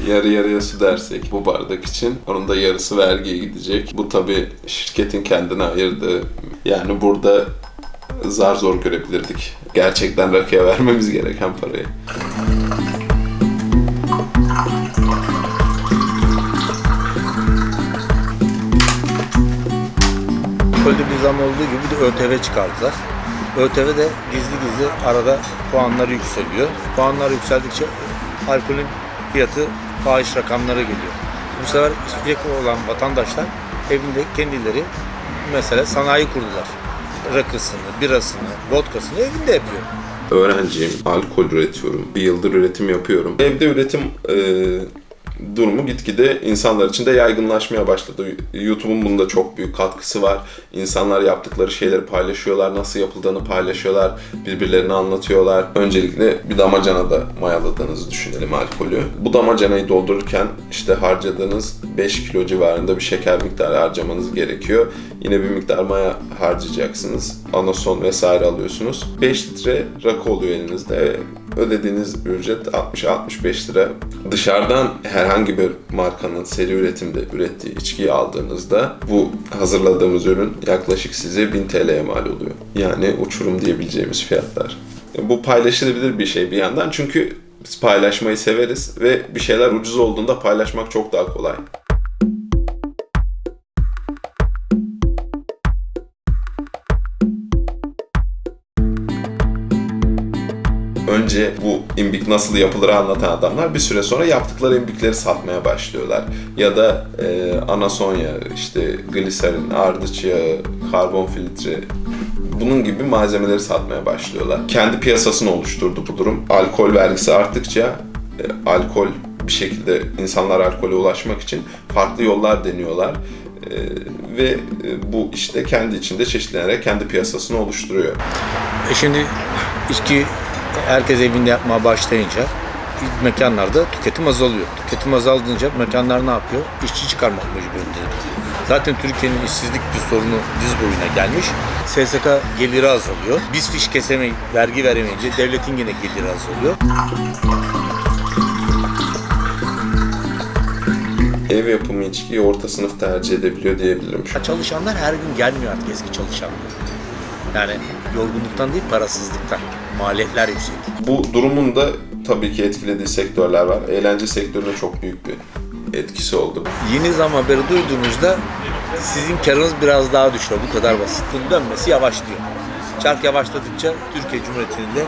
yarı yarıya su dersek bu bardak için, onun da yarısı vergiye gidecek. Bu tabii şirketin kendine ayırdığı, yani burada zar zor görebilirdik gerçekten rakıya vermemiz gereken parayı. Alkolde bir zam olduğu gibi bir de ÖTV çıkardılar. ÖTV de gizli gizli arada puanları yükseliyor. Puanlar yükseldikçe alkolün fiyatı fahiş rakamlara geliyor. Bu sefer içecek olan vatandaşlar evinde kendileri mesela sanayi kurdular. Rakısını, birasını, vodkasını evinde yapıyor. Öğrenciyim, alkol üretiyorum. Bir yıldır üretim yapıyorum. Evde üretim durumu gitgide insanlar için de yaygınlaşmaya başladı. YouTube'un bunda çok büyük katkısı var. İnsanlar yaptıkları şeyleri paylaşıyorlar, nasıl yapıldığını paylaşıyorlar, birbirlerine anlatıyorlar. Öncelikle bir damacanada mayaladığınızı düşünelim alkolü. Bu damacanayı doldururken işte harcadığınız 5 kilo civarında bir şeker miktarı harcamanız gerekiyor. Yine bir miktar maya harcayacaksınız. Anason vesaire alıyorsunuz. 5 litre rakı oluyor elinizde. Ödediğiniz ücret 60-65 lira. Dışarıdan herhangi bir markanın seri üretimde ürettiği içkiyi aldığınızda bu hazırladığımız ürün yaklaşık size 1000 TL'ye mal oluyor. Yani uçurum diyebileceğimiz fiyatlar. Bu paylaşılabilir bir şey bir yandan, çünkü biz paylaşmayı severiz ve bir şeyler ucuz olduğunda paylaşmak çok daha kolay. Önce bu imbik nasıl yapılır anlatan adamlar bir süre sonra yaptıkları imbikleri satmaya başlıyorlar. Ya da anason yağı, işte gliserin, ardıç yağı, karbon filtre, bunun gibi malzemeleri satmaya başlıyorlar. Kendi piyasasını oluşturdu bu durum. Alkol vergisi arttıkça alkol bir şekilde insanlar alkole ulaşmak için farklı yollar deniyorlar. Ve bu işte kendi içinde çeşitlenerek kendi piyasasını oluşturuyor. Şimdi içki herkes evinde yapmaya başlayınca mekanlarda tüketim azalıyor. Tüketim azaldığınca mekanlar ne yapıyor? İşçi çıkarmak mecburiyeti. Zaten Türkiye'nin işsizlik bir sorunu diz boyuna gelmiş. SSK geliri azalıyor. Biz fiş kesemeyip, vergi veremeyince devletin yine geliri azalıyor. Ev yapımı içkiyi orta sınıf tercih edebiliyor diyebilirim şu an. Çalışanlar her gün gelmiyor artık, eski çalışanlar. Yani yorgunluktan değil, parasızlıktan. Maliyetler yüksek. Bu durumun da tabii ki etkilediği sektörler var. Eğlence sektörüne çok büyük bir etkisi oldu. Yeni zam haberi duyduğunuzda sizin karınız biraz daha düşüyor. Bu kadar basit. Bunun dönmesi yavaşlıyor. Çark yavaşladıkça Türkiye Cumhuriyeti'nin de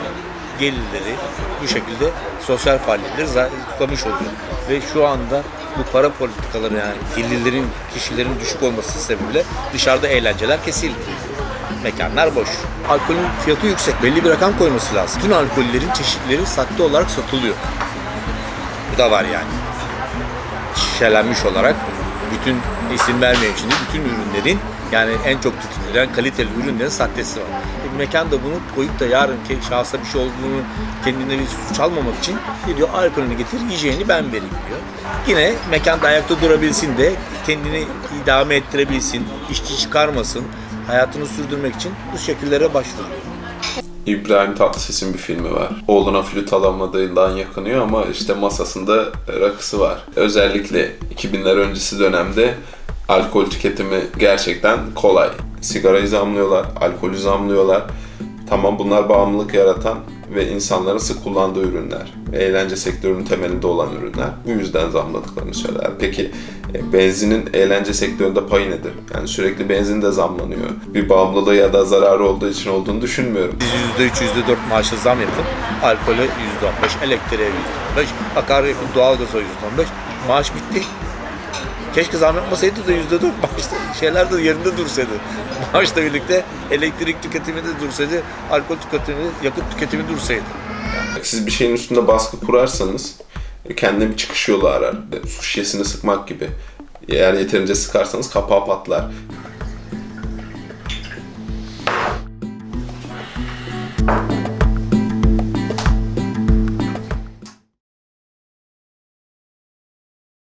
gelirleri bu şekilde sosyal faaliyetleri zayıflamış oluyor. Ve şu anda bu para politikaları, yani gelirlerin, kişilerin düşük olması sebebiyle dışarıda eğlenceler kesildi. Mekanlar boş. Alkolün fiyatı yüksek. Belli bir rakam koyması lazım. Bütün alkollerin çeşitleri sahte olarak satılıyor. Bu da var yani. Şişelenmiş olarak bütün isim vermeyeyim şimdi, bütün ürünlerin, yani en çok tüketilen kaliteli ürünlerin sahtesi var. Mekan da bunu koyup da yarınki şahsa bir şey olduğunu kendine bir suç almamak için diyor alkolünü getir, yiyeceğini ben vereyim diyor. Yine mekanda ayakta durabilsin de kendini idame ettirebilsin, işçi çıkarmasın, hayatını sürdürmek için bu şekillere başvuruyor. İbrahim Tatlıses'in bir filmi var. Oğluna flüt alamadığından yakınıyor ama işte masasında rakısı var. Özellikle 2000'ler öncesi dönemde alkol tüketimi gerçekten kolay. Sigarayı zamlıyorlar, alkolü zamlıyorlar. Tamam, bunlar bağımlılık yaratan ve insanların sık kullandığı ürünler. Eğlence sektörünün temelinde olan ürünler. Bu yüzden zamladıklarını söyler. Peki benzinin eğlence sektöründe payı nedir? Yani sürekli benzin de zamlanıyor. Bir bağımlılığı ya da zararı olduğu için olduğunu düşünmüyorum. Biz %3, %4 maaşa zam yapın. Alkole %15, elektriğe %15, akaryakıt, doğalgaza %15. Maaş bitti. Keşke zam yapmasaydı da %4 maaşta şeyler de yerinde dursaydı. Maaşla birlikte elektrik tüketimi de dursaydı, alkol tüketimi, yakıt tüketimi dursaydı. Siz bir şeyin üstünde baskı kurarsanız kendine bir çıkış yolu arar. Su şişesini sıkmak gibi. Eğer yeterince sıkarsanız kapağı patlar.